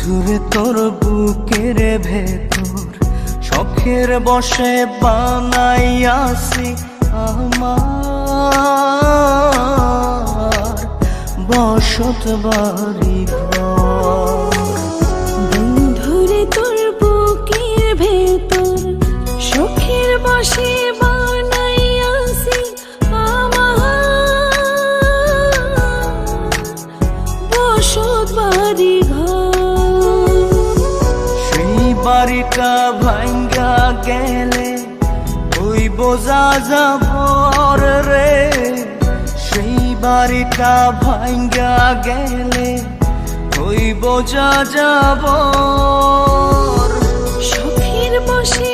বন্ধুরে তোর বুকের ভেতর শখের বসে বানাইয়াছি আমার বসত বাড়ি ঘর। বন্ধুরে তোর বুকের ভেতর শখের বসে বানাইয়াছি আমার বসত বাড়ি ঘর। সেই বাড়িটা ভাঙ্গা গেলে ওই বোঝা যাবর রে, সেই বাড়িটা ভাঙ্গা গেলে ওই বোঝা যাবর। শখের বসে